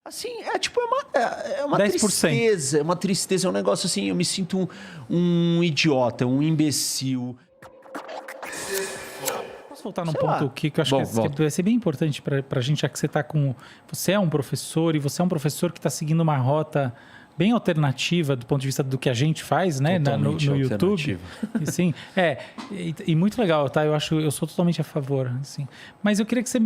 Assim, é uma 10%. tristeza, é um negócio assim, eu me sinto um idiota, um imbecil. Posso voltar num Sei ponto lá. aqui que eu acho que vai ser bem importante pra gente, já que você tá com... Você é um professor e você é um professor que está seguindo uma rota bem alternativa do ponto de vista do que a gente faz, né, no YouTube. E, sim, e muito legal, tá? Eu sou totalmente a favor, assim. Mas eu queria que você,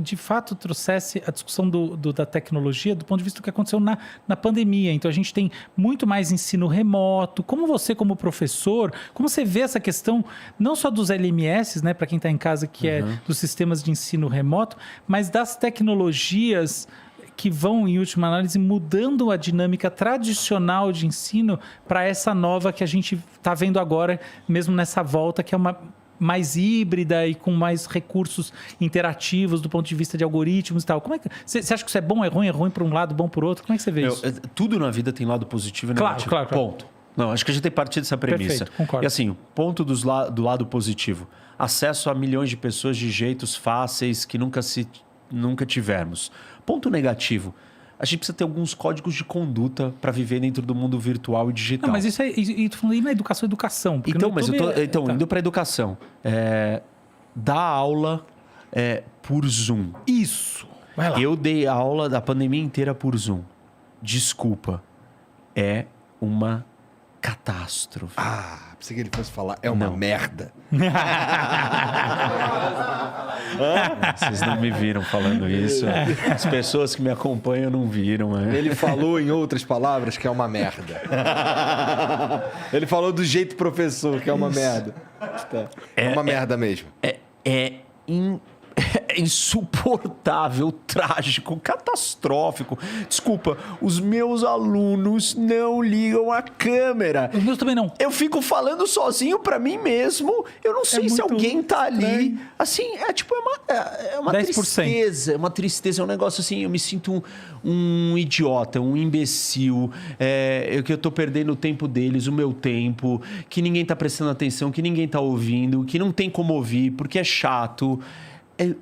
de fato, trouxesse a discussão da tecnologia do ponto de vista do que aconteceu na pandemia. Então, a gente tem muito mais ensino remoto. Como você, como professor, como você vê essa questão, não só dos LMS, né, para quem está em casa, que é dos sistemas de ensino remoto, mas das tecnologias que vão, em última análise, mudando a dinâmica tradicional de ensino para essa nova que a gente está vendo agora, mesmo nessa volta, que é uma mais híbrida e com mais recursos interativos do ponto de vista de algoritmos e tal. Como é que você acha que isso é bom, é ruim para um lado, bom para o outro? Como é que você vê isso? Tudo na vida tem lado positivo e negativo. Claro. Ponto. Não, acho que a gente tem que partir dessa premissa. Perfeito, concordo. E assim, o ponto do lado positivo. Acesso a milhões de pessoas de jeitos fáceis que nunca tivemos. Ponto negativo. A gente precisa ter alguns códigos de conduta para viver dentro do mundo virtual e digital. Não, mas isso tô falando aí na educação. Então, indo para a educação. Dar aula por Zoom. Isso. Vai lá. Eu dei aula da pandemia inteira por Zoom. Desculpa. É uma catástrofe. Pensei que ele fosse falar, é uma merda. Vocês não me viram falando isso. As pessoas que me acompanham não viram. Ele falou, em outras palavras, que é uma merda. Ele falou do jeito professor, que é uma merda. É uma merda mesmo. É insuportável, trágico, catastrófico. Desculpa, os meus alunos não ligam a câmera. Os meus também não. Eu fico falando sozinho pra mim mesmo. Eu não sei se alguém tá ali. Assim, é uma 10%. tristeza. É uma tristeza, é um negócio assim, eu me sinto um idiota, um imbecil. Que eu tô perdendo o tempo deles, o meu tempo, que ninguém tá prestando atenção, que ninguém tá ouvindo, que não tem como ouvir, porque é chato.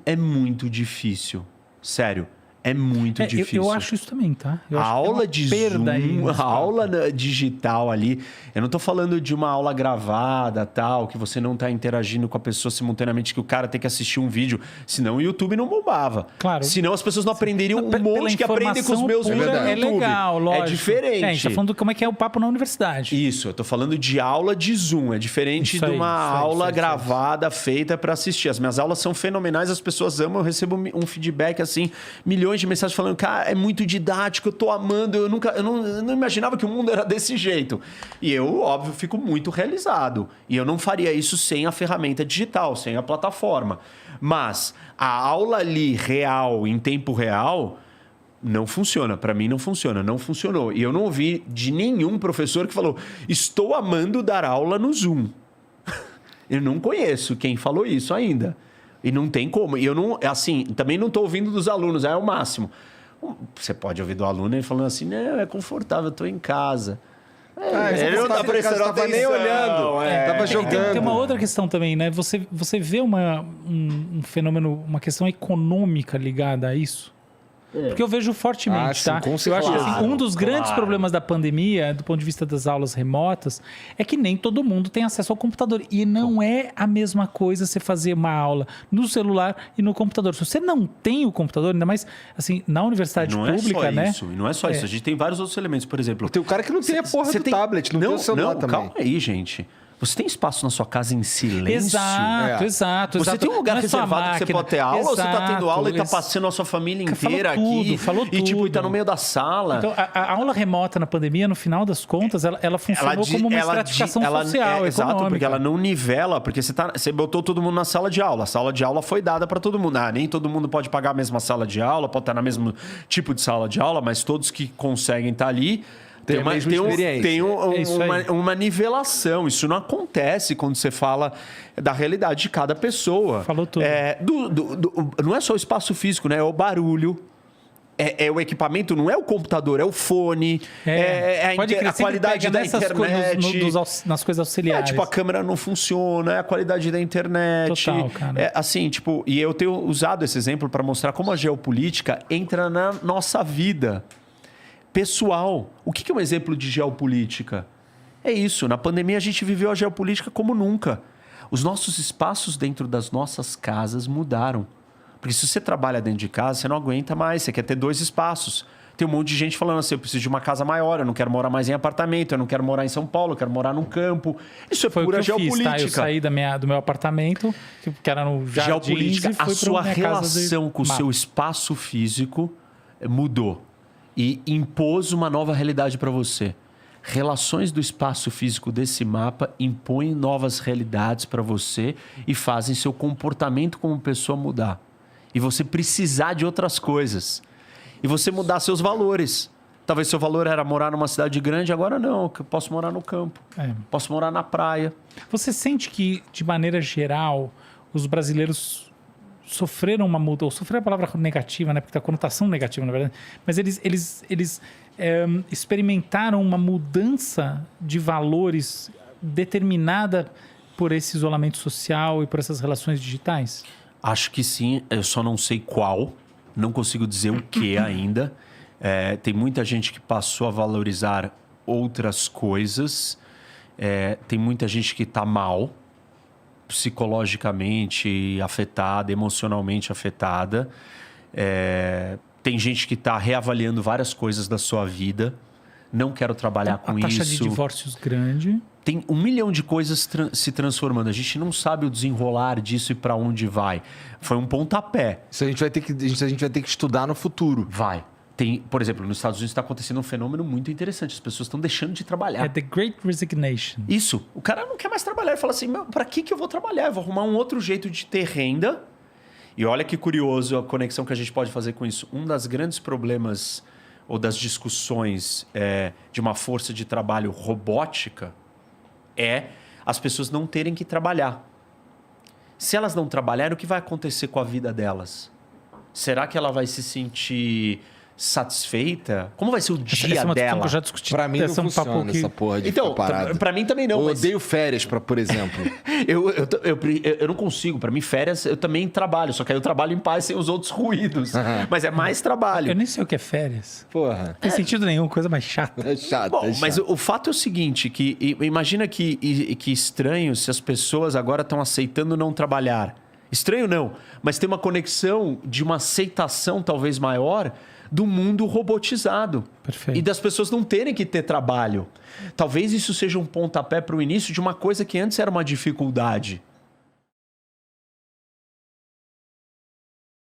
É muito difícil. Sério. É muito difícil. Eu acho isso também, tá? A aula de Zoom, a aula digital ali, eu não tô falando de uma aula gravada, tal, que você não tá interagindo com a pessoa simultaneamente, que o cara tem que assistir um vídeo, senão o YouTube não bombava. Claro. Senão as pessoas não aprenderiam um monte que aprendem com os meus vídeos no YouTube. É legal, lógico. É diferente. A gente tá falando de como é que é o papo na universidade. Isso, eu tô falando de aula de Zoom, é diferente de uma aula gravada, feita para assistir. As minhas aulas são fenomenais, as pessoas amam, eu recebo um feedback assim, milhões de mensagens falando, cara, é muito didático, eu tô amando, eu não imaginava que o mundo era desse jeito. E eu, óbvio, fico muito realizado. E eu não faria isso sem a ferramenta digital, sem a plataforma. Mas a aula ali, real, em tempo real, não funciona. Para mim não funciona, não funcionou. E eu não ouvi de nenhum professor que falou, estou amando dar aula no Zoom. Eu não conheço quem falou isso ainda. E não tem como. E eu não, assim, também não estou ouvindo dos alunos, é o máximo. Você pode ouvir do aluno ele falando assim, não, é confortável, eu estou em casa. Ele não está prestando atenção, nem olhando. Tava jogando. Tem uma outra questão também, né? Você vê um fenômeno, uma questão econômica ligada a isso? Porque eu vejo fortemente, tá? Com eu acho que certeza. um dos grandes problemas da pandemia, do ponto de vista das aulas remotas, é que nem todo mundo tem acesso ao computador. E não é a mesma coisa você fazer uma aula no celular e no computador. Se você não tem o computador, ainda mais assim, na universidade pública, né? E não é só isso. A gente tem vários outros elementos. Por exemplo, Tem o cara que não tem a porra do tablet, não tem o celular também. Calma aí, gente. Você tem espaço na sua casa em silêncio? Exato. Você tem um lugar Não é só a reservado que você máquina. pode ter aula ou você está tendo aula e está Exato. passando a sua família inteira aqui? Falou E tipo, tudo. está no meio da sala. Então, a aula remota na pandemia, no final das contas, ela funcionou como uma estratificação social, exato, econômica. porque ela não nivela, porque você botou todo mundo na sala de aula. A sala de aula foi dada para todo mundo. Nem todo mundo pode pagar a mesma sala de aula, pode estar no mesmo tipo de sala de aula, mas todos que conseguem estar ali tem uma nivelação. Isso não acontece quando você fala da realidade de cada pessoa. Falou tudo. Não é só o espaço físico, né? É o barulho, é o equipamento, não é o computador, é o fone, a qualidade da internet. Nas coisas auxiliares. Tipo, a câmera não funciona, é a qualidade da internet. Total, cara. Assim, tipo, e eu tenho usado esse exemplo para mostrar como a geopolítica entra na nossa vida pessoal. O que é um exemplo de geopolítica? É isso, na pandemia a gente viveu a geopolítica como nunca. Os nossos espaços dentro das nossas casas mudaram. Porque se você trabalha dentro de casa, você não aguenta mais, você quer ter 2 espaços. Tem um monte de gente falando assim, eu preciso de uma casa maior, eu não quero morar mais em apartamento, eu não quero morar em São Paulo, eu quero morar num campo. Isso é pura geopolítica. Eu saí do meu apartamento, que era no Jardins, geopolítica, a sua relação com o seu espaço físico mudou. E impôs uma nova realidade para você. Relações do espaço físico desse mapa impõem novas realidades para você e fazem seu comportamento como pessoa mudar. E você precisar de outras coisas. E você mudar seus valores. Talvez seu valor era morar numa cidade grande, agora não. Eu posso morar no campo. Posso morar na praia. Você sente que, de maneira geral, os brasileiros sofreram uma mudança... Ou sofreram a palavra negativa, né? Porque tem a conotação negativa, na verdade. Mas eles experimentaram uma mudança de valores determinada por esse isolamento social e por essas relações digitais? Acho que sim, eu só não sei qual, não consigo dizer o que ainda. Tem muita gente que passou a valorizar outras coisas, tem muita gente que está mal, psicologicamente afetada, emocionalmente afetada. Tem gente que está reavaliando várias coisas da sua vida, não quero trabalhar com isso. A taxa de divórcios grande... Tem 1 milhão de coisas se transformando. A gente não sabe o desenrolar disso e para onde vai. Foi um pontapé. Isso a gente vai ter que estudar no futuro. Vai. Por exemplo, nos Estados Unidos está acontecendo um fenômeno muito interessante. As pessoas estão deixando de trabalhar. É the Great Resignation. Isso. O cara não quer mais trabalhar. Ele fala assim, para que eu vou trabalhar? Eu vou arrumar um outro jeito de ter renda. E olha que curioso a conexão que a gente pode fazer com isso. Um dos grandes problemas ou das discussões de uma força de trabalho robótica as pessoas não terem que trabalhar. Se elas não trabalharem, o que vai acontecer com a vida delas? Será que ela vai se sentir satisfeita? Como vai ser o dia dela? Que eu já discuti. Pra mim não funciona essa porra de ficar parado. Pra mim também não. Eu odeio férias, por exemplo. eu não consigo. Pra mim, férias, eu também trabalho. Só que aí eu trabalho em paz sem os outros ruídos. Mas é mais trabalho. Eu nem sei o que é férias. Porra. Não tem sentido nenhum, coisa mais chata. É chato. Bom, mas o fato é o seguinte, que imagina que estranho se as pessoas agora estão aceitando não trabalhar. Estranho não, mas tem uma conexão de uma aceitação talvez maior do mundo robotizado. Perfeito. E das pessoas não terem que ter trabalho. Talvez isso seja um pontapé para o início de uma coisa que antes era uma dificuldade.